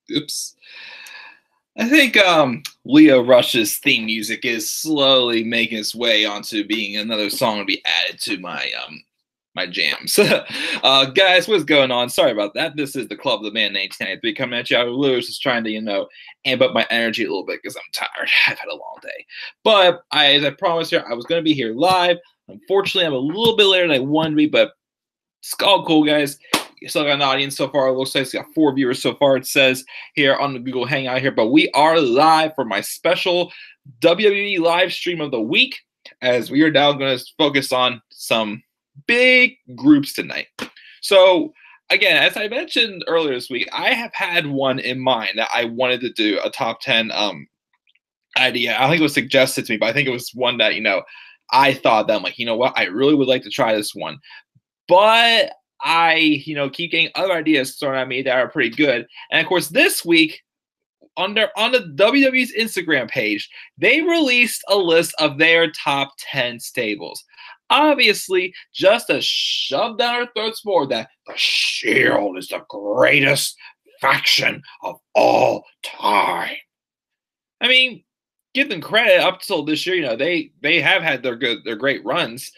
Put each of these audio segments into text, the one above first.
Oops. I think Leo Rush's theme music is slowly making its way onto being another song to be added to my jams. Guys, what's going on? Sorry about that. This is the Club of the Man 1893 coming at you. Lewis is trying to, amp up my energy a little bit because I'm tired. I've had a long day. But as I promised you, I was going to be here live. Unfortunately, I'm a little bit later than I wanted to be, but it's all cool, guys. You still got an audience so far. It looks like it's got 4 viewers so far, it says here on the Google Hangout here. But we are live for my special WWE live stream of the week, as we are now going to focus on some big groups tonight. So, again, as I mentioned earlier this week, I have had one in mind that I wanted to do a top 10 idea. I think it was suggested to me, but I think it was one that, I thought that I'm like, you know what? I really would like to try this one. But I, keep getting other ideas thrown at me that are pretty good. And of course, this week, on the WWE's Instagram page, they released a list of their top 10 stables. Obviously, just to shove down our throats more that the Shield is the greatest faction of all time. I mean, give them credit. Up till this year, they have had their great runs.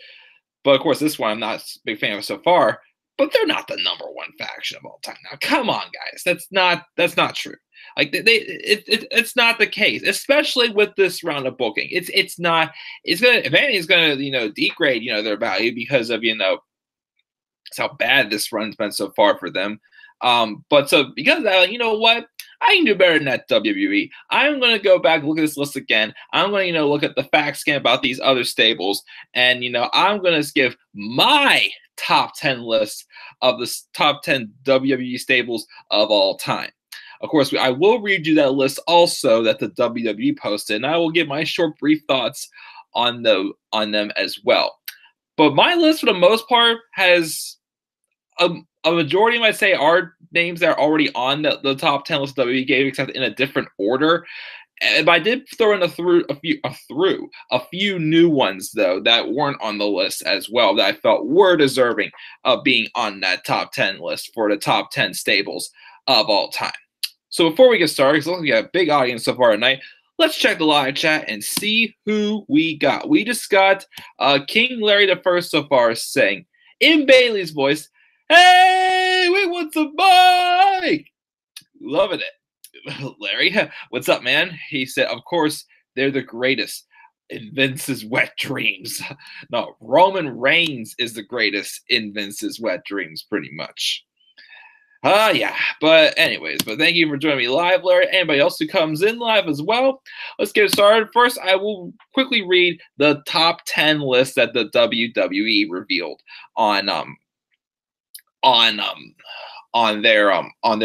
But of course, this one I'm not a big fan of so far. But they're not the number one faction of all time. Now, come on, guys, that's not true. Like it's not the case, especially with this round of booking. It's not. It's gonna, if anything, it's gonna degrade their value because of how bad this run's been so far for them. But so because of that, you know what? I can do better than that, WWE. I'm going to go back and look at this list again. I'm going to, look at the facts again about these other stables. And, I'm going to give my top 10 list of the top 10 WWE stables of all time. Of course, I will read you that list also that the WWE posted, and I will give my short, brief thoughts on them as well. But my list, for the most part, has a majority of, I'd say, are names that are already on the top 10 list WWE gave, except in a different order. But I did throw in a few new ones, though, that weren't on the list as well, that I felt were deserving of being on that top 10 list for the top 10 stables of all time. So before we get started, because it looks like we got a big audience so far tonight, let's check the live chat and see who we got. We just got King Larry the First so far saying, in Bailey's voice, "Hey, we want some Mike!" Loving it. Larry, what's up, man? He said, of course, they're the greatest in Vince's wet dreams. No, Roman Reigns is the greatest in Vince's wet dreams, pretty much. Yeah, but anyways, thank you for joining me live, Larry. Anybody else who comes in live as well, let's get started. First, I will quickly read the top 10 list that the WWE revealed on their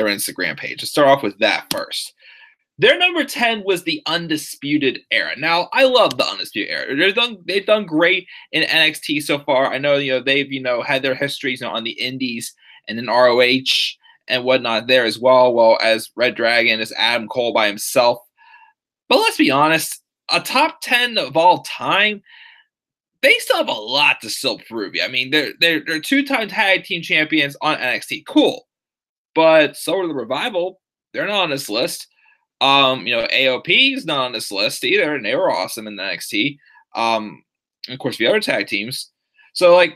Instagram page. Let's start off with that first. Their number 10 was the Undisputed Era. Now, I love the Undisputed Era. They've done great in NXT so far. I know they've had their histories on the Indies and in ROH and whatnot there as well as Red Dragon, as Adam Cole by himself. But let's be honest, a top 10 of all time, they still have a lot to still prove. I mean, they're 2-time tag team champions on NXT. Cool. But so are the Revival. They're not on this list. AOP is not on this list either, and they were awesome in NXT. And of course, the other tag teams. So,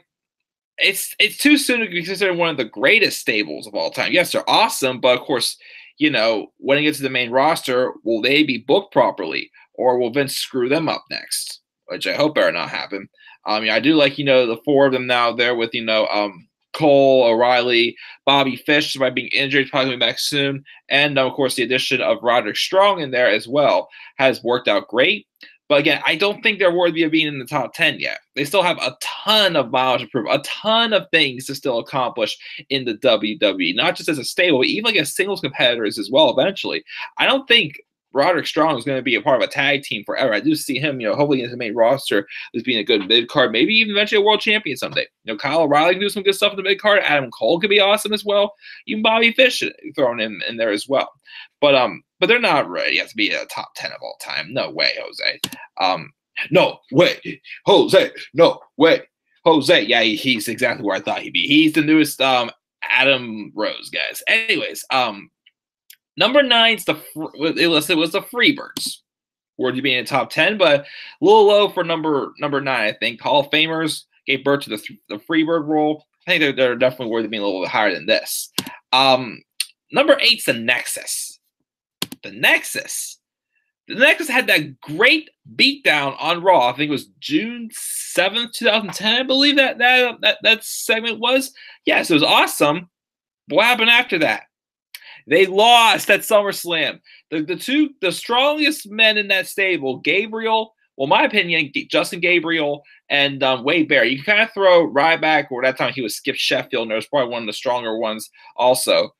it's too soon to be considered one of the greatest stables of all time. Yes, they're awesome, but of course, when it gets to the main roster, will they be booked properly, or will Vince screw them up next? Which I hope better not happen. I do like, the 4 of them now there with, Cole, O'Reilly, Bobby Fish, by being injured, probably coming back soon. And, of course, the addition of Roderick Strong in there as well has worked out great. But again, I don't think they're worthy of being in the top 10 yet. They still have a ton of miles to prove, a ton of things to still accomplish in the WWE, not just as a stable, but even as singles competitors as well eventually. I don't think Roderick Strong is going to be a part of a tag team forever. I do see him, hopefully in the main roster as being a good mid-card, maybe even eventually a world champion someday. Kyle O'Reilly can do some good stuff in the mid-card. Adam Cole could be awesome as well. Even Bobby Fish thrown in there as well. But but they're not ready yet to be a top 10 of all time. No way, Jose. No way, Jose. No way, Jose. Yeah, he's exactly where I thought he'd be. He's the newest Adam Rose, guys. Anyways, number 9's it was the Freebirds. Worthy being in the top 10, but a little low for number 9, I think. Hall of Famers gave birth to the Freebird role. I think they're definitely worthy of being a little bit higher than this. Number 8's the Nexus. The Nexus had that great beatdown on Raw. I think it was June 7th, 2010, I believe that segment was. Yes, it was awesome. What happened after that? They lost at SummerSlam. The strongest men in that stable, Gabriel, well, in my opinion, Justin Gabriel and Wade Barrett. You can kind of throw Ryback, or that time he was Skip Sheffield, and there was probably one of the stronger ones also.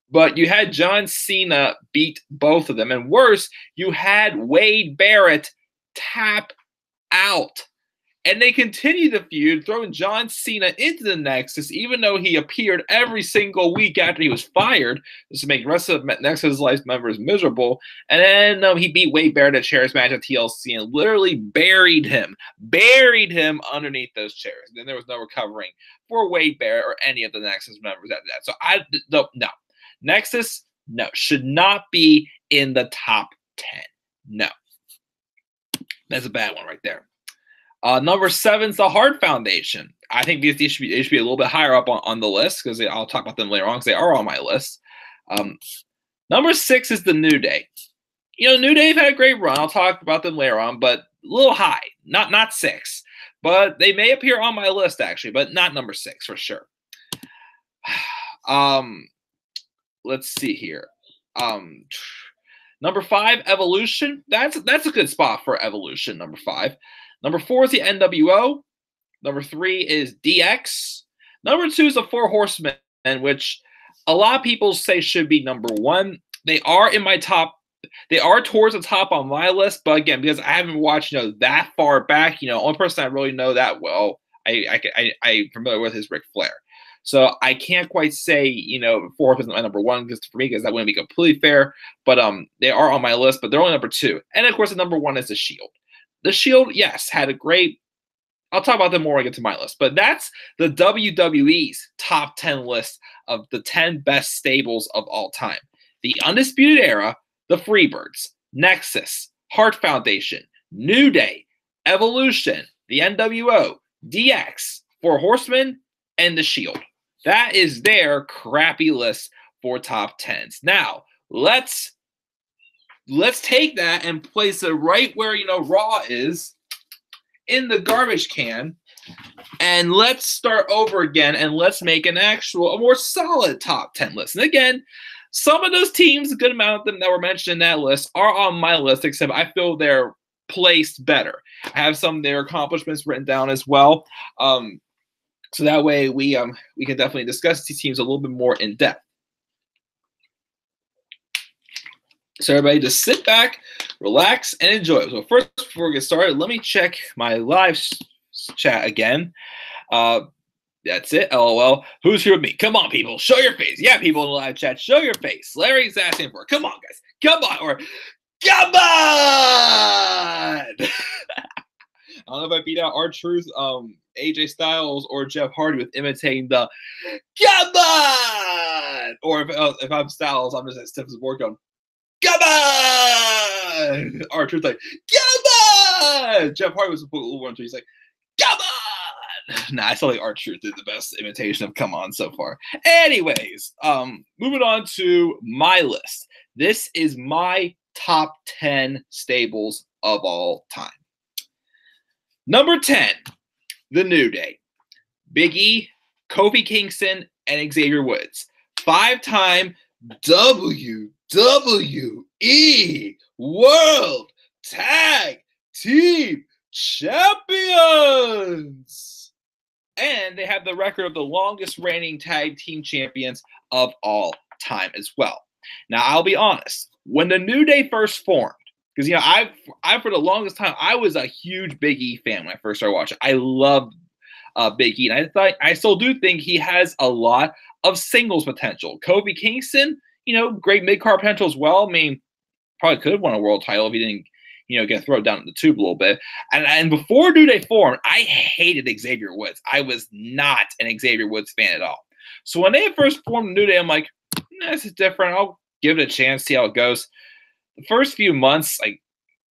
But you had John Cena beat both of them. And worse, you had Wade Barrett tap out. And they continued the feud, throwing John Cena into the Nexus, even though he appeared every single week after he was fired, just to make the rest of Nexus Life members miserable. And then he beat Wade Barrett at chairs match at TLC and literally buried him underneath those chairs. And then there was no recovering for Wade Barrett or any of the Nexus members after that. So no. Nexus, no, should not be in the top 10. No. That's a bad one right there. Number 7's the Hart Foundation. I think these should be a little bit higher up on the list because I'll talk about them later on because they are on my list. Number 6 is the New Day. You know, New Day've had a great run. I'll talk about them later on, but a little high. Not 6. But they may appear on my list, actually, but not number 6 for sure. Let's see here. Number 5, Evolution. That's a good spot for Evolution, number 5. Number 4 is the NWO. Number 3 is DX. Number 2 is the Four Horsemen, which a lot of people say should be number 1. They are in my top. They are towards the top on my list, but again, because I haven't watched that far back, only person I really know that well, I'm familiar with is Ric Flair. So I can't quite say, Four Horsemen is my number 1 because for me, because that wouldn't be completely fair. But they are on my list, but they're only number 2. And of course, the number 1 is the Shield. The Shield, yes, had a great. I'll talk about them more when I get to my list. But that's the WWE's top 10 list of the 10 best stables of all time. The Undisputed Era, the Freebirds, Nexus, Hart Foundation, New Day, Evolution, the NWO, DX, Four Horsemen, and the Shield. That is their crappy list for top 10s. Now, let's take that and place it right where, Raw is in the garbage can. And let's start over again and let's make a more solid top 10 list. And again, some of those teams, a good amount of them that were mentioned in that list are on my list, except I feel they're placed better. I have some of their accomplishments written down as well. So that way we can definitely discuss these teams a little bit more in depth. So everybody just sit back, relax, and enjoy. So first, before we get started, let me check my live chat again. That's it, LOL. Who's here with me? Come on, people. Show your face. Yeah, people in the live chat, show your face. Larry's asking for it. Come on, guys. Come on. Or, come on! I don't know if I beat out R-Truth, AJ Styles, or Jeff Hardy with imitating the come on! Or if I'm Styles, I'm just at stiff as a board going, come on! R-Truth like, come on! Jeff Hardy was a little one, so he's like, come on! Nah, I feel like R-Truth is the best imitation of come on so far. Anyways, moving on to my list. This is my top 10 stables of all time. Number 10, The New Day. Big E, Kofi Kingston, and Xavier Woods. 5-time WWE World Tag Team Champions. And they have the record of the longest reigning tag team champions of all time as well. Now, I'll be honest. When the New Day first formed, because, I for the longest time, I was a huge Big E fan when I first started watching. I loved Big E, and I still do think he has a lot of singles potential. Kofi Kingston, great mid-card potential as well. I mean, probably could have won a world title if he didn't, get thrown down the tube a little bit. And before New Day formed, I hated Xavier Woods. I was not an Xavier Woods fan at all. So when they first formed New Day, I'm like, this is different. I'll give it a chance, see how it goes. The first few months, like,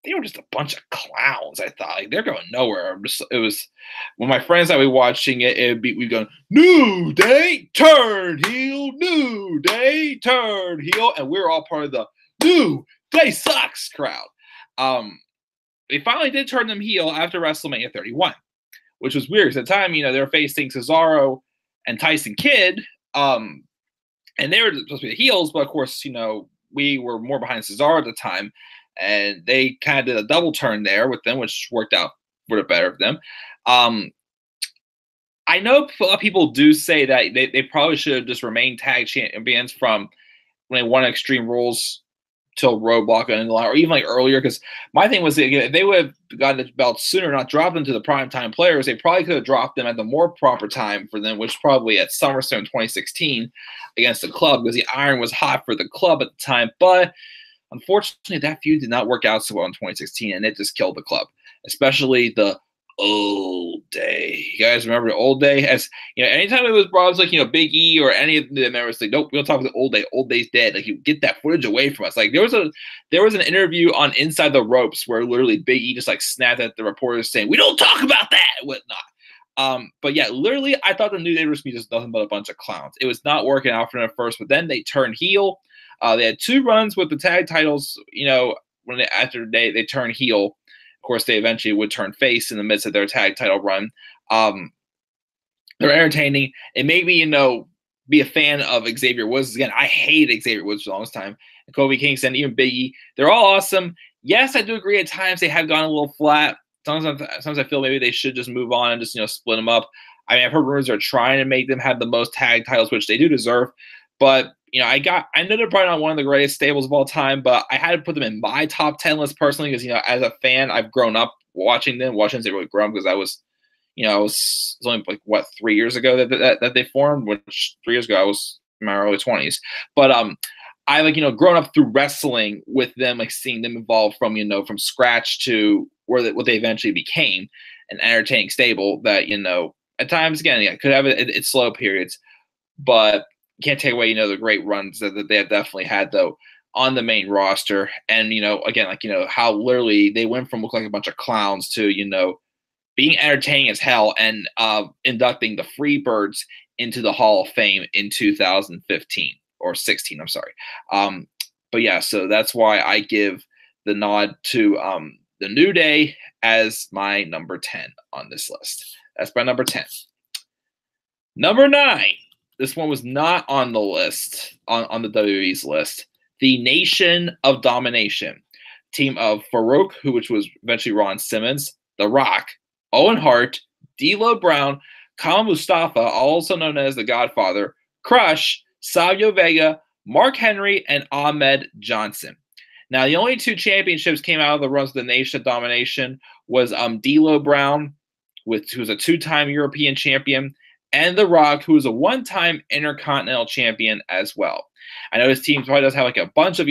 they were just a bunch of clowns. I thought, like, they're going nowhere. It was when my friends and I were watching it, we'd go, New Day turn heel, New Day turn heel, and we were all part of the New Day sucks crowd. They finally did turn them heel after WrestleMania 31, which was weird because at the time, they were facing Cesaro and Tyson Kidd, and they were supposed to be the heels, but of course, we were more behind Cesaro at the time, and they kind of did a double turn there with them, which worked out for the better of them. I know a lot of people do say that they probably should have just remained tag champions from when they won Extreme Rules till Roadblock and the line, or even like earlier. Because my thing was, if they would have gotten the belts sooner, not dropped them to the primetime players, they probably could have dropped them at the more proper time for them, which probably at SummerSlam 2016 against the Club, because the iron was hot for the Club at the time. But unfortunately, that feud did not work out so well in 2016, and it just killed the Club, especially the Old Day. You guys remember the Old Day? As anytime it was brought up, like Big E or any of the members, like, nope, we'll talk about the Old Day. Old Day's dead. Like, you get that footage away from us. Like, there was an interview on Inside the Ropes where literally Big E just like snapped at the reporters saying, "We don't talk about that," and whatnot. But yeah, literally, I thought the New Day was just nothing but a bunch of clowns. It was not working out for them at first, but then they turned heel. They had 2 runs with the tag titles. After they turned heel. Of course, they eventually would turn face in the midst of their tag title run. They're entertaining. It made me, be a fan of Xavier Woods. Again, I hated Xavier Woods for the longest time. And Kofi Kingston, even Big E, they're all awesome. Yes, I do agree at times they have gone a little flat. Sometimes I feel maybe they should just move on and just, split them up. I mean, I've heard rumors are trying to make them have the most tag titles, which they do deserve. But I know they're probably not one of the greatest stables of all time, but I had to put them in my top 10 list personally because, as a fan, I've grown up watching them. They really grown because I was, it was only like 3 years ago that they formed, which 3 years ago I was in my early 20s. But I grown up through wrestling with them, like seeing them evolve from from scratch to what they eventually became, an entertaining stable that at times again could have its slow periods, but can't take away, the great runs that they have definitely had though on the main roster. And, again, how literally they went from looking like a bunch of clowns to, being entertaining as hell and inducting the Freebirds into the Hall of Fame in 2015 or 16. I'm sorry. But yeah, so that's why I give the nod to the New Day as my number 10 on this list. That's my number 10. Number 9. This one was not on the list, on the WWE's list. The Nation of Domination. Team of Farouk, which was eventually Ron Simmons, The Rock, Owen Hart, D'Lo Brown, Kama Mustafa, also known as The Godfather, Crush, Savio Vega, Mark Henry, and Ahmed Johnson. Now, the only 2 championships came out of the runs of the Nation of Domination was D'Lo Brown, who was a 2-time European champion, and The Rock, who was a 1-time Intercontinental Champion as well. I know his team probably does have like a bunch of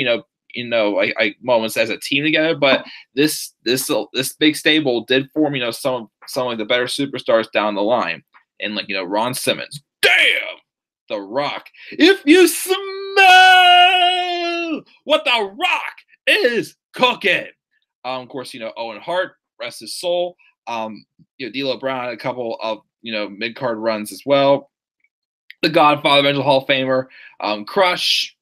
moments as a team together, but this big stable did form some of the better superstars down the line, and Ron Simmons, damn, The Rock, if you smell what The Rock is cooking. Of course, Owen Hart, rest his soul. D'Lo Brown had a couple of mid-card runs as well. The Godfather, eventual Hall of Famer. Crush,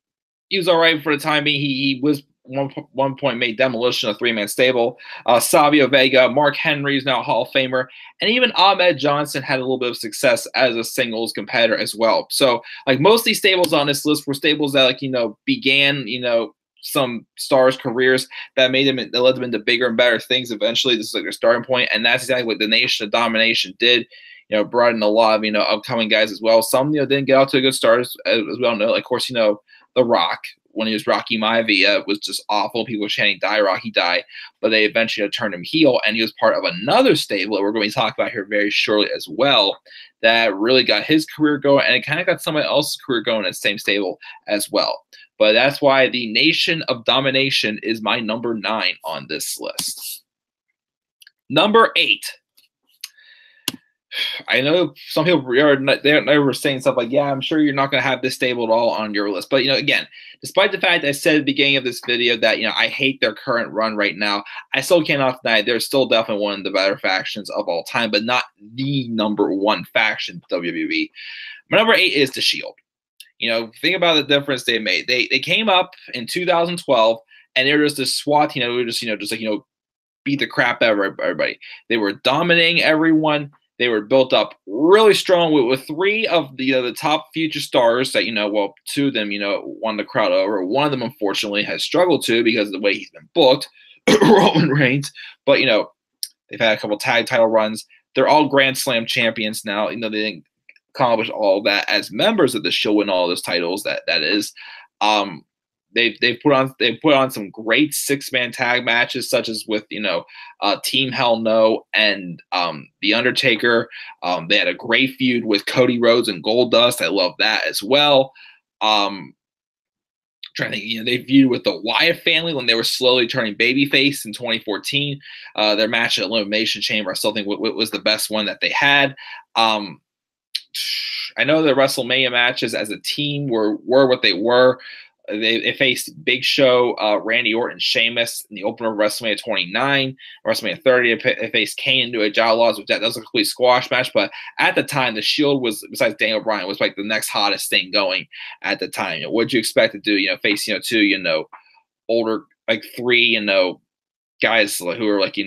he was all right for the time being. He was one point made Demolition a 3-man stable. Savio Vega, Mark Henry is now a Hall of Famer. And even Ahmed Johnson had a little bit of success as a singles competitor as well. So, most of these stables on this list were stables that, began, some stars' careers that led them into bigger and better things. Eventually, this is like their starting point, and that's exactly what the Nation of Domination did. Brought in a lot of upcoming guys as well. Some didn't get out to a good start, as we all know. Of course, The Rock, when he was Rocky Maivia, was just awful. People were chanting "Die Rocky Die," but they eventually turned him heel, and he was part of another stable that we're going to talk about here very shortly as well. That really got his career going, and it kind of got somebody else's career going in the same stable as well. But that's why the Nation of Domination is my number 9 on this list. Number 8. I know some people they were saying stuff like, yeah, I'm sure you're not going to have this stable at all on your list. But, again, despite the fact I said at the beginning of this video that, I hate their current run right now, I still cannot deny they're still definitely one of the better factions of all time, but not the number 1 faction WWE. My number 8 is The Shield. Think about the difference they made. They came up in 2012, and they were just this SWAT team. They were just beat the crap out of everybody. They were dominating everyone. They were built up really strong with 3 of the top future stars that, 2 of them, won the crowd over. One of them, unfortunately, has struggled to because of the way he's been booked, Roman Reigns. But, they've had a couple tag title runs. They're all Grand Slam champions now. They didn't accomplish all that as members of the Shield, win all those titles. That is. They put on some great 6-man tag matches, such as with Team Hell No and The Undertaker. They had a great feud with Cody Rhodes and Goldust. I love that as well. Trying to think, they feuded with the Wyatt family when they were slowly turning babyface in 2014. Their match at Elimination Chamber, I still think was the best one that they had. I know the WrestleMania matches as a team were what they were. They faced Big Show, Randy Orton, Sheamus in the opener of WrestleMania 29. WrestleMania 30, they faced Kane and New Age Outlaws, which that was a complete squash match. But at the time, the Shield was, besides Daniel Bryan, was like the next hottest thing going at the time. What'd you expect to do? Face 2 older, like 3 guys who are like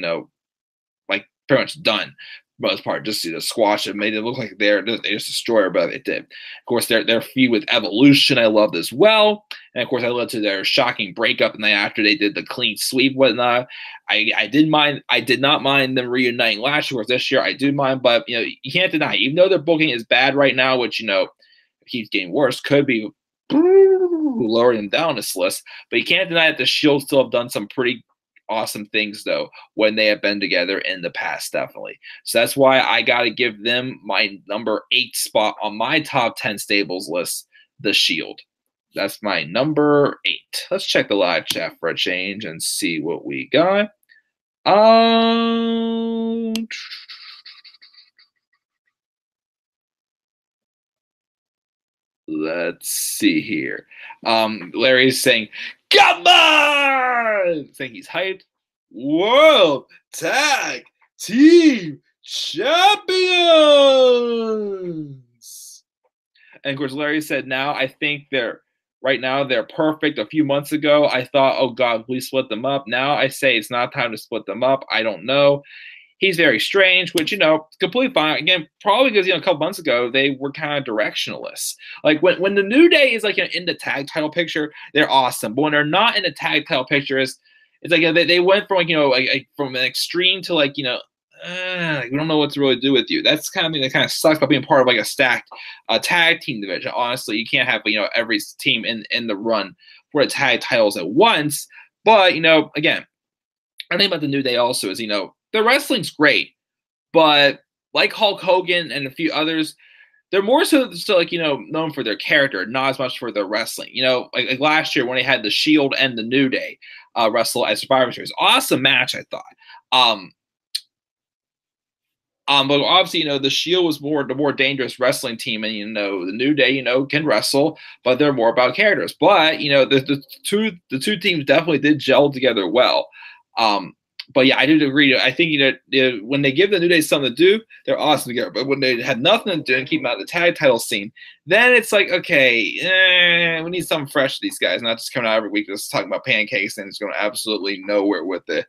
like pretty much done. Most part, just squash it, made it look like they just destroy her, but it did. Of course, their feud with Evolution I loved as well, and of course, I led to their shocking breakup the night after they did the clean sweep, whatnot. I did not mind them reuniting last year or this year. I do mind, but you can't deny, even though their booking is bad right now, which keeps getting worse, could be lowering them down this list. But you can't deny that the Shield still have done some pretty awesome things though when they have been together in the past, definitely. So that's why I got to give them my number 8 spot on my top 10 stables list, The Shield. That's my number 8. Let's check the live chat for a change and see what we got. Let's see here. Larry's saying, come on! Saying he's hyped. World Tag Team Champions! And of course, Larry said, now I think right now they're perfect. A few months ago, I thought, oh God, please split them up. Now I say it's not time to split them up. I don't know. He's very strange, which, completely fine. Again, probably because, a couple months ago, they were kind of directionless. Like, when the New Day is, like, in the tag title picture, they're awesome. But when they're not in the tag title picture, it's like they went from, from an extreme to, we don't know what to really do with you. That's kind of thing that kind of sucks about being part of, a stacked tag team division. Honestly, you can't have, every team in the run for the tag titles at once. But, again, I think about the New Day also is, the wrestling's great, but like Hulk Hogan and a few others, they're more so known for their character, not as much for their wrestling. Like last year when they had the Shield and the New Day wrestle at Survivor Series, awesome match, I thought. But obviously, the Shield was the more dangerous wrestling team, and the New Day, can wrestle, but they're more about characters. But the two teams definitely did gel together well. But yeah, I do agree. I think when they give the New Day something to do, they're awesome together. But when they had nothing to do and keep them out of the tag title scene, then it's like, okay, we need something fresh to these guys, not just coming out every week just talking about pancakes and it's going to absolutely nowhere with it.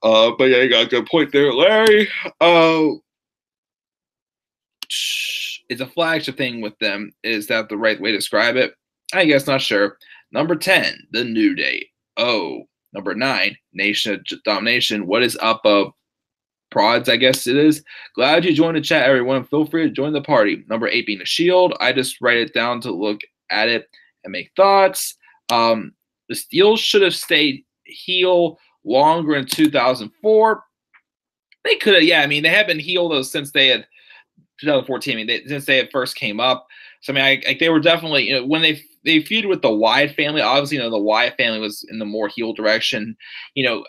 But yeah, you got a good point there, Larry. It's a flagship thing with them. Is that the right way to describe it? I guess not sure. Number 10, the New Day. Number 9, Nation of Domination. What is up, prods, I guess it is. Glad you joined the chat, everyone. Feel free to join the party. Number 8 being the Shield. I just write it down to look at it and make thoughts. The Steels should have stayed heel longer in 2004. They could have, yeah. I mean, they have been heel though since they had 2014. I mean, since they had first came up. So I mean, they were definitely, when they they feuded with the Wyatt family. Obviously, the Wyatt family was in the more heel direction.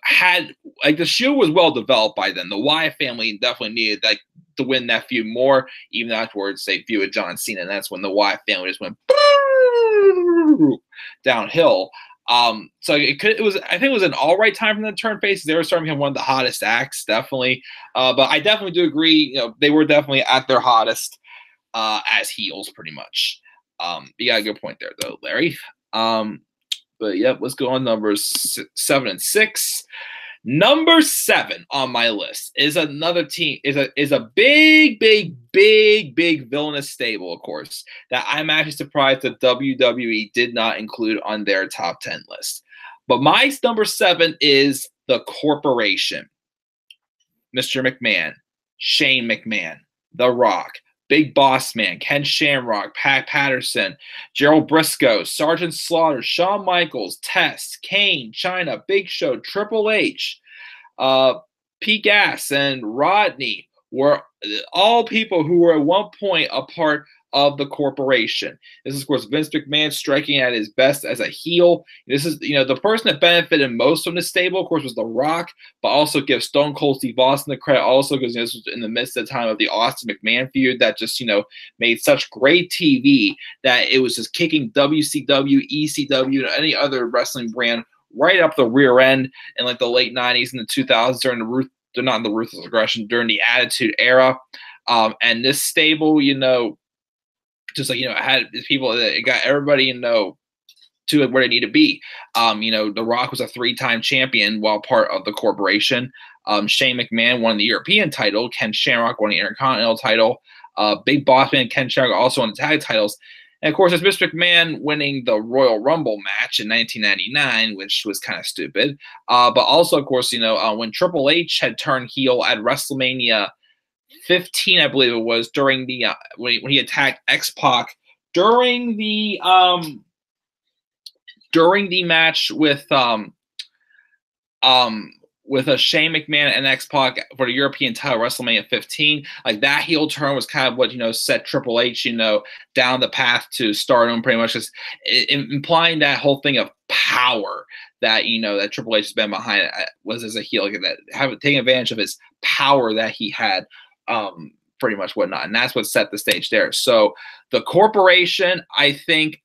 Had like the Shield was well developed by then. The Wyatt family definitely needed to win that feud more. Even afterwards, they feud with John Cena, and that's when the Wyatt family just went downhill. So it was I think it was an all right time for them to turn faces. They were starting to become one of the hottest acts, definitely. But I definitely do agree. They were definitely at their hottest as heels, pretty much. You got a good point there, though, Larry. But yep, let's go on numbers 7 and 6. Number 7 on my list is another team, is a big villainous stable, of course, that I'm actually surprised that WWE did not include on their top 10 list. But my number 7 is the Corporation. Mr. McMahon, Shane McMahon, The Rock, Big Boss Man, Ken Shamrock, Pat Patterson, Gerald Briscoe, Sergeant Slaughter, Shawn Michaels, Test, Kane, Chyna, Big Show, Triple H, Pete Gas, and Rodney were all people who were at one point a part of the Corporation. This is, of course, Vince McMahon striking at his best as a heel. This is, the person that benefited most from this stable, of course, was The Rock, but also give Stone Cold Steve Austin the credit also because this was in the midst of the time of the Austin McMahon feud that just, made such great TV that it was just kicking WCW, ECW, and any other wrestling brand right up the rear end in like the late 90s and the 2000s during not the Ruthless Aggression, during the Attitude Era. And this stable, just like, it had people that it got everybody, to where they need to be. The Rock was a 3-time champion while part of the Corporation. Shane McMahon won the European title. Ken Shamrock won the Intercontinental title. Big Boss Man Ken Shamrock also won the tag titles. And of course, it's Mr. McMahon winning the Royal Rumble match in 1999, which was kind of stupid. But also, of course, when Triple H had turned heel at WrestleMania 15, I believe it was, during the when he attacked X-Pac during the match with a Shane McMahon and X-Pac for the European title, WrestleMania 15. Like, that heel turn was kind of what, set Triple H, down the path to stardom, pretty much, just implying that whole thing of power that, that Triple H has been behind it, was as a heel, like that, taking advantage of his power that he had, pretty much whatnot. And that's what set the stage there. So the Corporation, I think,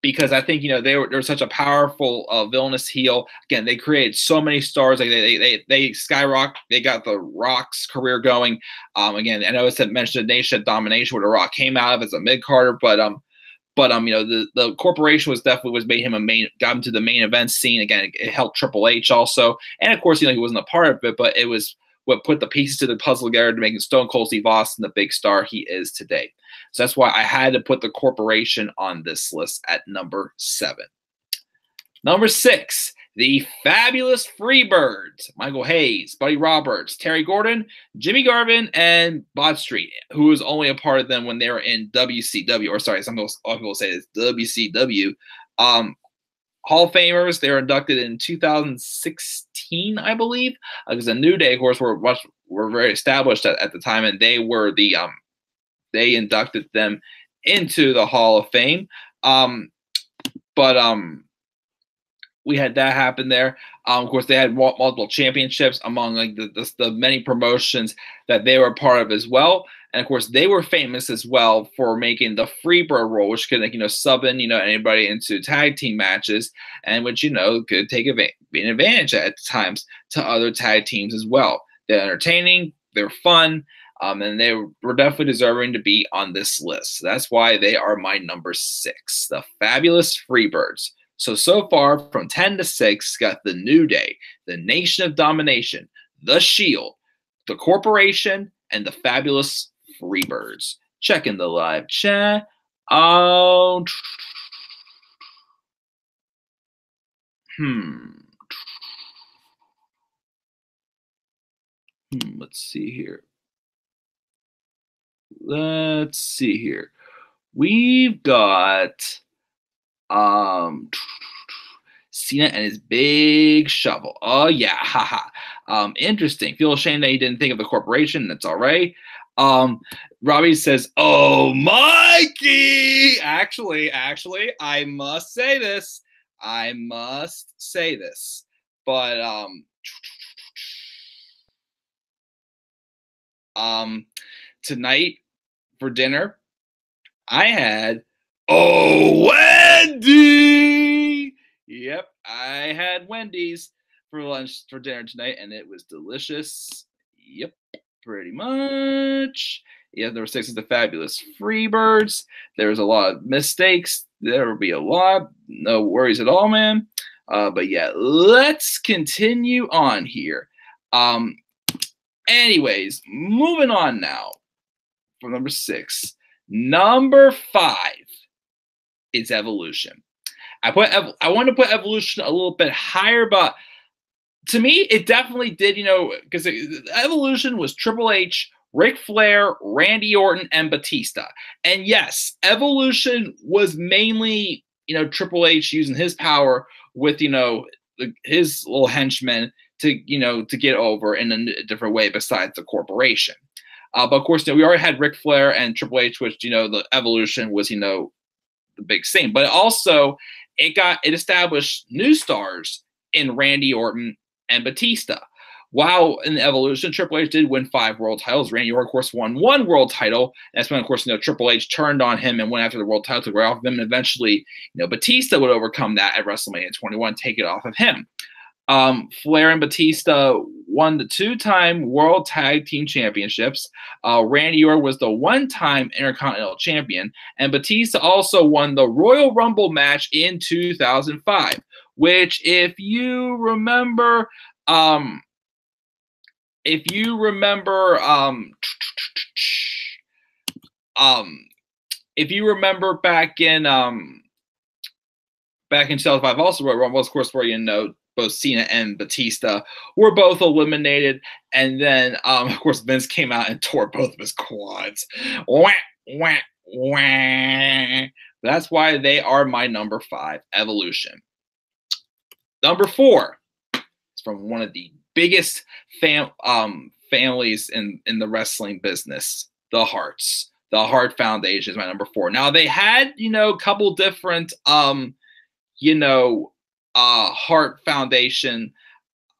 because I think, they're such a powerful villainous heel. Again, they created so many stars. Like they skyrocket. They got The Rock's career going. Again, I know it's mentioned the Nation of Domination where The Rock came out of as a mid-carder, but the Corporation was made him got him to the main event scene. Again, it helped Triple H also, and of course, he wasn't a part of it, but it was what put the pieces to the puzzle together to make Stone Cold Steve Austin the big star he is today. So that's why I had to put the Corporation on this list at number 7. Number 6, the Fabulous Freebirds. Michael Hayes, Buddy Roberts, Terry Gordon, Jimmy Garvin, and Bob Street, who was only a part of them when they were in WCW, or sorry, some people say it's WCW. Hall of Famers, they were inducted in 2016, I believe, because the New Day, of course, were very established at the time, and they were they inducted them into the Hall of Fame. We had that happen there. Of course, they had multiple championships among like the many promotions that they were part of as well. And of course, they were famous as well for making the Freebird role, which could sub in anybody into tag team matches, and which could take advantage at times to other tag teams as well. They're entertaining, they're fun, and they were definitely deserving to be on this list. So that's why they are my number 6, the Fabulous Freebirds. So far, from 10 to 6, got the New Day, the Nation of Domination, the Shield, the Corporation, and the Fabulous Freebirds. Checking the live chat. Let's see here. We've got Cena and his big shovel. Oh yeah, haha. Interesting. Feel ashamed that he didn't think of the corporation. That's all right. Robbie says, "Oh, Mikey." Actually, I must say this. But tonight for dinner, I had Wendy. Yep, I had Wendy's for lunch for dinner tonight, and it was delicious. Yep, pretty much. Yeah, there were 6 of the fabulous Freebirds. There was a lot of mistakes. There will be a lot. No worries at all, man. But yeah, let's continue on here. Anyways, moving on now from number 6. Number 5 is Evolution. I want to put Evolution a little bit higher, but to me, it definitely did, because Evolution was Triple H, Ric Flair, Randy Orton, and Batista. And yes, Evolution was mainly, Triple H using his power with, his little henchmen to get over in a different way besides the corporation. But of course, we already had Ric Flair and Triple H, which, the Evolution was, the big thing. But also, it established new stars in Randy Orton and Batista. While in the Evolution, Triple H did win 5 world titles. Randy Orton, of course, won 1 world title. That's when, of course, Triple H turned on him and went after the world title, took it off of him. And eventually, Batista would overcome that at WrestleMania 21, take it off of him. Flair and Batista won the 2-time World Tag Team Championships. Randy Orton was the 1-time Intercontinental Champion. And Batista also won the Royal Rumble match in 2005, which, if you remember back in 2005, also Royal Rumble, of course, where both Cena and Batista were both eliminated, and then of course Vince came out and tore both of his quads. Wah, wah, wah. That's why they are my number 5, Evolution. Number 4 is from one of the biggest families in the wrestling business, the Harts. The Hart Foundation is my number 4. Now they had a couple different Hart Foundation,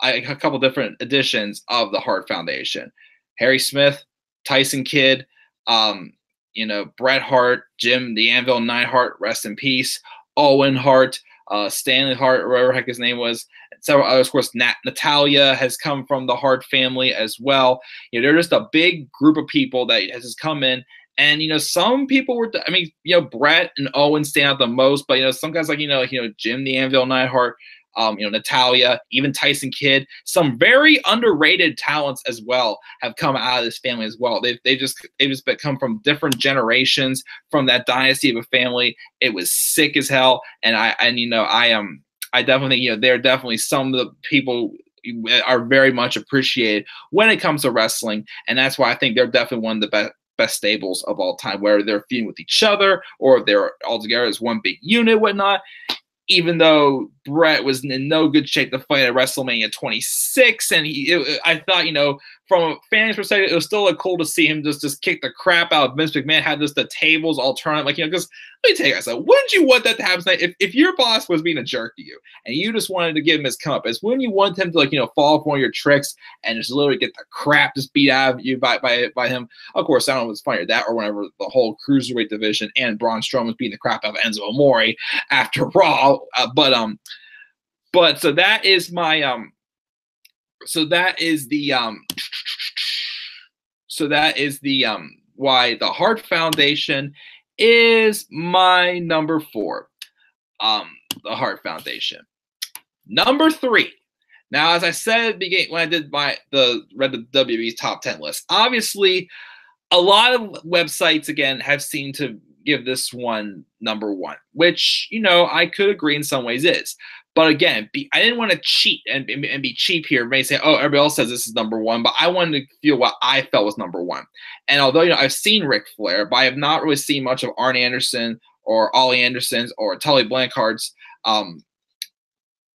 a couple different editions of the Hart Foundation. Harry Smith, Tyson Kidd, Bret Hart, Jim the Anvil Neidhart, rest in peace, Owen Hart, Stanley Hart, or whatever the heck his name was. Several others, of course, Natalia has come from the Hart family as well. They're just a big group of people that has just come in. And, some people were, Bret and Owen stand out the most, but, some guys like, Jim the Anvil Neidhart, Natalia, even Tyson Kidd, some very underrated talents as well have come out of this family as well. They've just come from different generations from that dynasty of a family. It was sick as hell. And I definitely think, they're definitely some of the people are very much appreciated when it comes to wrestling. And that's why I think they're definitely one of the best stables of all time, whether they're feuding with each other or if they're all together as one big unit, whatnot. Even though Bret was in no good shape to fight at WrestleMania 26, and I thought, from a fan's perspective, it was still cool to see him just kick the crap out of Vince McMahon, had just the tables all turned, because let me tell you guys, wouldn't you want that to happen tonight? If your boss was being a jerk to you and you just wanted to give him his comeuppance, wouldn't you want him to fall for one of your tricks and just literally get the crap just beat out of you by him? Of course, I don't know if it's funny or that, or whenever the whole cruiserweight division and Braun Strowman was beating the crap out of Enzo Amore after Raw. But so that is my why the Hart Foundation is my number 4. The Hart Foundation. Number 3. Now, as I said at the beginning when I did read the WWE's top 10 list, obviously a lot of websites again have seemed to give this one number 1, which I could agree in some ways is. But again, I didn't want to cheat and be cheap here. May say, oh, everybody else says this is number 1, but I wanted to feel what I felt was number 1. And although I've seen Ric Flair, but I have not really seen much of Arn Anderson or Ollie Anderson's or Tully Blanchards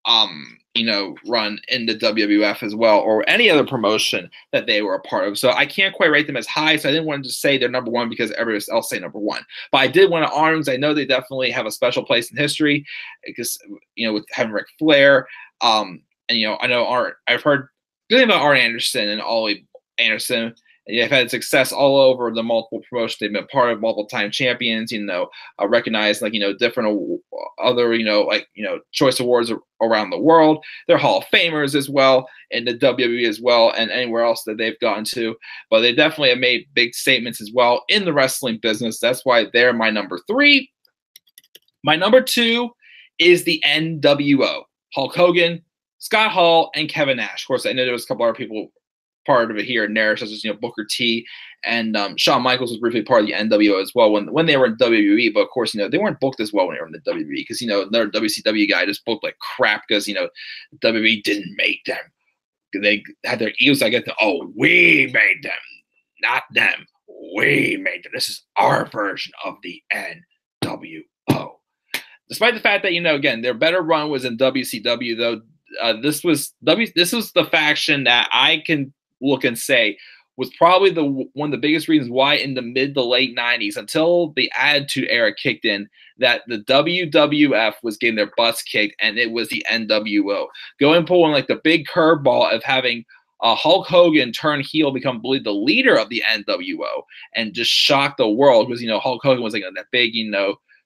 run in the WWF as well, or any other promotion that they were a part of. So I can't quite rate them as high. So I didn't want to just say they're number one because everybody else say number one. But I did want to honor them because I know they definitely have a special place in history because, with having Ric Flair, and I know I've heard good thing about Arn Anderson and Ollie Anderson. They've had success all over the multiple promotions. They've been part of multiple time champions, recognized different other, choice awards around the world. They're Hall of Famers as well in the WWE as well and anywhere else that they've gotten to. But they definitely have made big statements as well in the wrestling business. That's why they're my number 3. My number 2 is the NWO. Hulk Hogan, Scott Hall, and Kevin Nash. Of course, I know there was a couple other people part of it here and there, such as Booker T and Shawn Michaels was briefly part of the NWO as well when they were in WWE. But of course, they weren't booked as well when they were in the WWE because their WCW guy just booked like crap because WWE didn't make them. They had their egos like, we made them, not them. We made them. This is our version of the NWO. Despite the fact that again their better run was in WCW though. This was the faction that I can look and say was probably one of the biggest reasons why in the mid to late 90s, until the Attitude Era kicked in, that the WWF was getting their butts kicked, and it was the NWO. Going pulling like the big curveball of having Hulk Hogan turn heel, become believe the leader of the NWO, and just shock the world because Hulk Hogan was like that big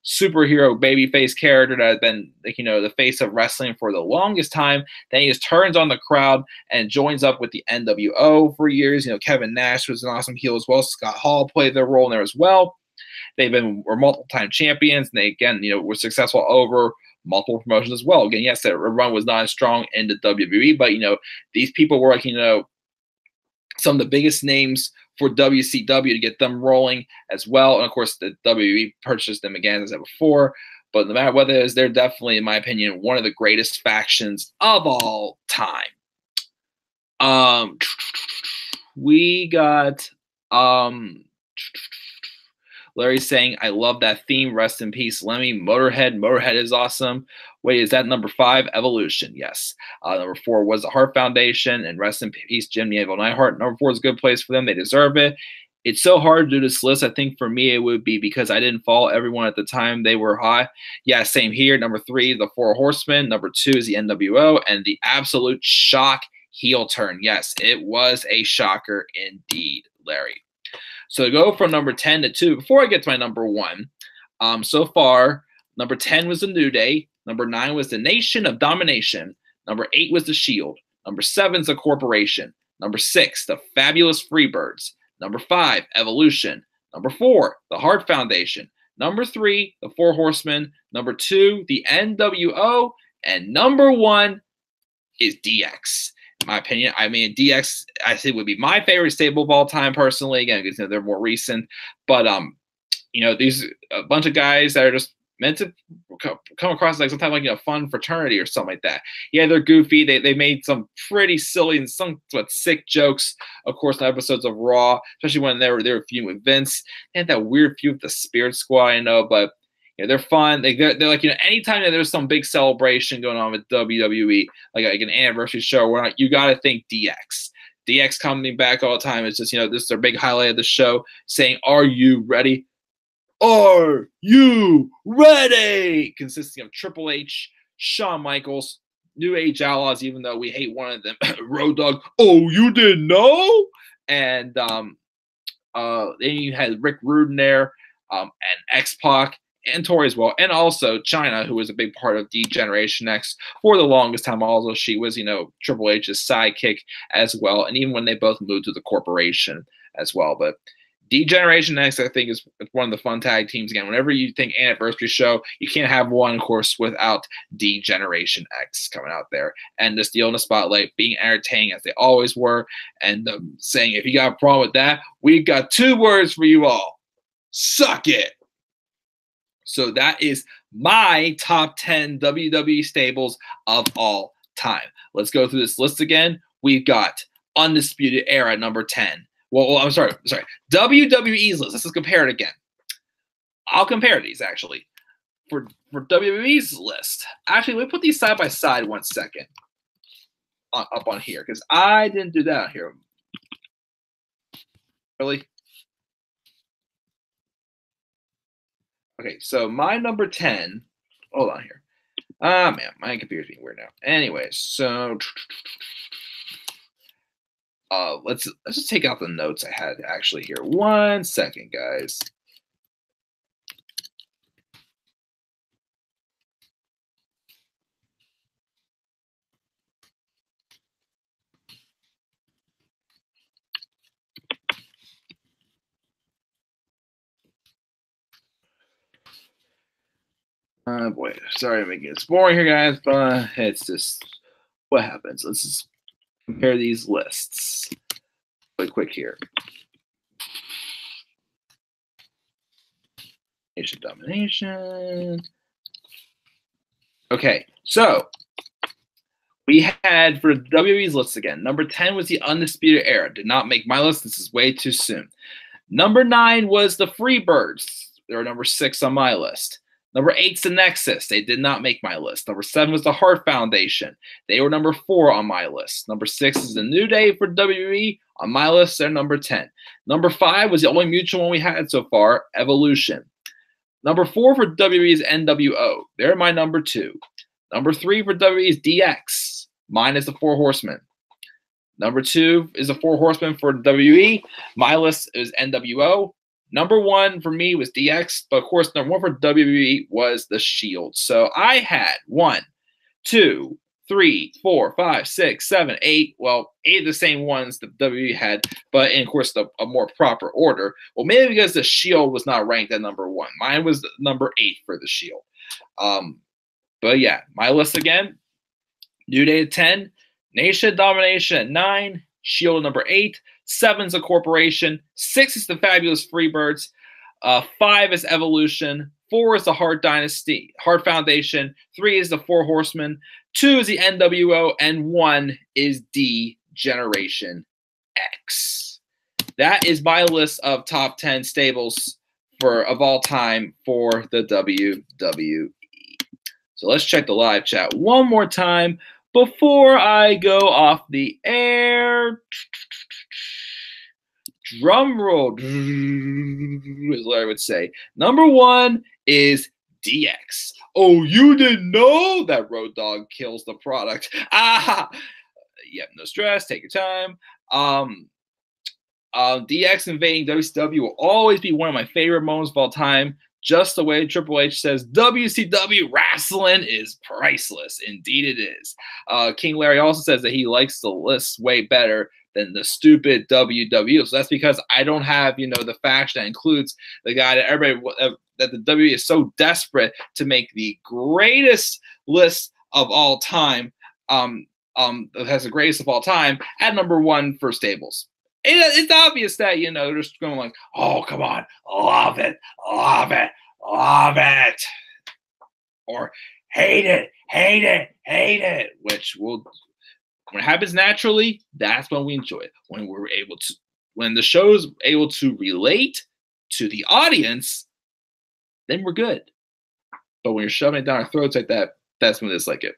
superhero babyface character that had been the face of wrestling for the longest time. Then he just turns on the crowd and joins up with the NWO for years. Kevin Nash was an awesome heel as well. Scott Hall played their role in there as well. Were multiple time champions, and they again were successful over multiple promotions as well. Again, yes, their run was not as strong in the WWE, but these people were like some of the biggest names for WCW to get them rolling as well. And of course, the WWE purchased them again, as I said before. But no matter what it is, they're definitely, in my opinion, one of the greatest factions of all time. We got Larry saying, I love that theme. Rest in peace, Lemmy. Motorhead. Motorhead is awesome. Wait, is that number 5? Evolution. Yes. Number 4 was the Heart Foundation. And rest in peace, Jim Neville Neidhart. Number 4 is a good place for them. They deserve it. It's so hard to do this list. I think for me, it would be because I didn't follow everyone at the time they were high. Yeah, same here. Number 3, the Four Horsemen. Number 2 is the NWO. And the absolute shock heel turn. Yes, it was a shocker indeed, Larry. So to go from number 10 to 2, before I get to my number 1, so far, number 10 was the New Day. Number 9 was the Nation of Domination. Number 8 was the Shield. Number 7 is the Corporation. Number 6, the Fabulous Freebirds. Number 5, Evolution. Number 4, the Heart Foundation. Number 3, the Four Horsemen. Number 2, the NWO. And number 1 is DX. In my opinion, I mean, DX, I think, would be my favorite stable of all time, personally. Again, because they're more recent. But, these a bunch of guys that are just meant to come across like some type of fun fraternity or something like that. Yeah, they're goofy. They made some pretty silly and some sick jokes, of course, in episodes of Raw, especially when they were feuding with Vince. They had that weird feud with the Spirit Squad, I know, but they're fun. They're like anytime that there's some big celebration going on with WWE, like an anniversary show or whatnot, you got to think DX. DX coming back all the time. It's just this is their big highlight of the show, saying, "Are you ready? Are you ready?" Consisting of Triple H, Shawn Michaels, New Age Outlaws, even though we hate one of them, Road Dogg. Oh, you didn't know? And then you had Rick Rude there, and X-Pac, and Tori as well, and also Chyna, who was a big part of D-Generation X for the longest time. Also, she was, Triple H's sidekick as well, and even when they both moved to the Corporation as well. But D-Generation X, I think, is one of the fun tag teams. Again, whenever you think anniversary show, you can't have one, of course, without D-Generation X coming out there and just stealing the spotlight, being entertaining as they always were, and saying, if you got a problem with that, we've got 2 words for you all. Suck it. So that is my top 10 WWE stables of all time. Let's go through this list again. We've got Undisputed Era, number 10. Well, I'm sorry. WWE's list. Let's just compare it again. I'll compare these, actually. for WWE's list. Actually, let me put these side by side 1 second up on here because I didn't do that here. Really? Okay, so my number 10. Hold on here. Man, my computer's being weird now. Anyways, so let's just take out the notes I had actually here. 1 second, guys. Boy, sorry I'm making it boring here, guys, but it's just what happens. Let's just compare these lists really quick here. Nation domination. Okay, so we had for WWE's list again. Number 10 was the Undisputed Era. Did not make my list. This is way too soon. Number 9 was the Freebirds. They were number 6 on my list. Number 8's the Nexus. They did not make my list. Number 7 was the Hart Foundation. They were number 4 on my list. Number 6 is the New Day for WWE. On my list, they're number 10. Number 5 was the only mutual one we had so far, Evolution. Number 4 for WWE's NWO. They're my number 2. Number 3 for WWE's DX. Mine is the Four Horsemen. Number 2 is the Four Horsemen for WWE. My list is NWO. Number 1 for me was DX, but of course, number 1 for WWE was the Shield. So I had 1, 2, 3, 4, 5, 6, 7, 8. Well, 8 of the same ones that WWE had, but in, of course, a more proper order. Well, maybe because the Shield was not ranked at number 1. Mine was number 8 for the Shield. But yeah, my list again: New Day at 10, Nation Domination at 9, Shield at number 8. 7's a Corporation. 6 is the Fabulous Freebirds. 5 is Evolution. 4 is the Hart Dynasty, Hart Foundation. 3 is the Four Horsemen. 2 is the NWO, and 1 is D Generation X. That is my list of top 10 stables of all time for the WWE. So let's check the live chat one more time before I go off the air. Drum roll, is what I would say. Number 1 is DX. Oh, you didn't know that Road Dogg kills the product. Ah, yeah, no stress. Take your time. DX invading WCW will always be one of my favorite moments of all time. Just the way Triple H says, WCW wrestling is priceless. Indeed it is. King Larry also says that he likes the list way better than the stupid WWE. So that's because I don't have, the faction that includes the guy that everybody, that the WWE is so desperate to make the greatest list of all time, that has the greatest of all time at number 1 for stables. It's obvious that, they're just going like, oh, come on, love it, love it, love it. Or hate it, hate it, hate it, which will, when it happens naturally, that's when we enjoy it. When the show's able to relate to the audience, then we're good. But when you're shoving it down our throats like that, that's when it's like it.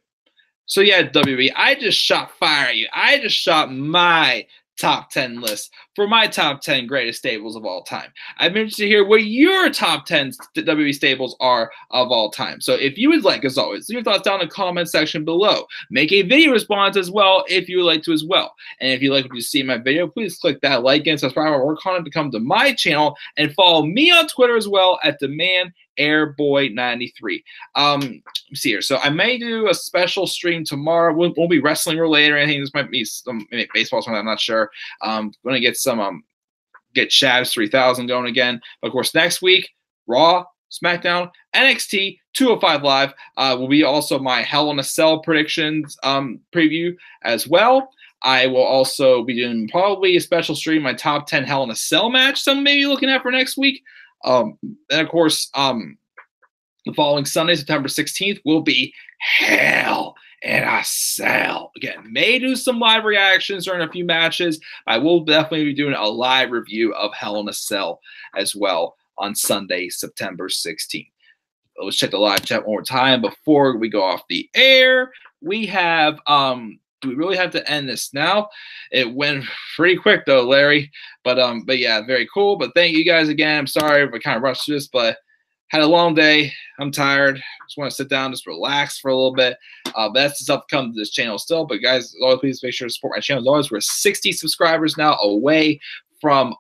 So yeah, WWE, I just shot fire at you. I just shot my top 10 list for my top 10 greatest stables of all time. I'm interested to hear what your top 10 WWE stables are of all time. So if you would like, as always, leave your thoughts down in the comment section below. Make a video response as well if you would like to as well. And if you like what you see in my video, please click that like and subscribe or work on it to come to my channel and follow me on Twitter as well at DemandAirboy93. See here. So I may do a special stream tomorrow. Won't be wrestling related or anything. This might be some baseball or something. I'm not sure. Going to get some get Shabs 3000 going again. But of course, next week, Raw, SmackDown, NXT 205 Live will be also my Hell in a Cell predictions preview as well. I will also be doing probably a special stream, my top 10 Hell in a Cell match. Some may be looking at for next week. And of course, the following Sunday, September 16th, will be Hell in a Cell. Again, may do some live reactions during a few matches. I will definitely be doing a live review of Hell in a Cell as well on Sunday, September 16th. let's check the live chat one more time before we go off the air. We have do we really have to end this now? It went pretty quick though, Larry. But yeah, very cool. But thank you guys again. I'm sorry if I kind of rushed through this, but had a long day. I'm tired. Just want to sit down, just relax for a little bit. But that's the stuff to come to this channel still. But guys, as always, please make sure to support my channel. As always, we're 60 subscribers now away from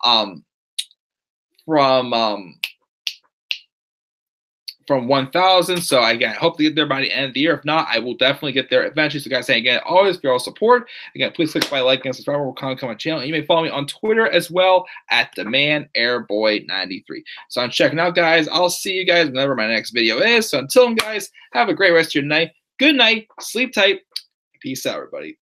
1,000. So again, I hope to get there by the end of the year. If not, I will definitely get there eventually. So guys, saying again, always for your support. Again, please click by like and subscribe. We'll come on my channel. And you may follow me on Twitter as well at TheManAirboy93. So I'm checking out, guys. I'll see you guys whenever my next video is. So until then, guys, have a great rest of your night. Good night. Sleep tight. Peace out, everybody.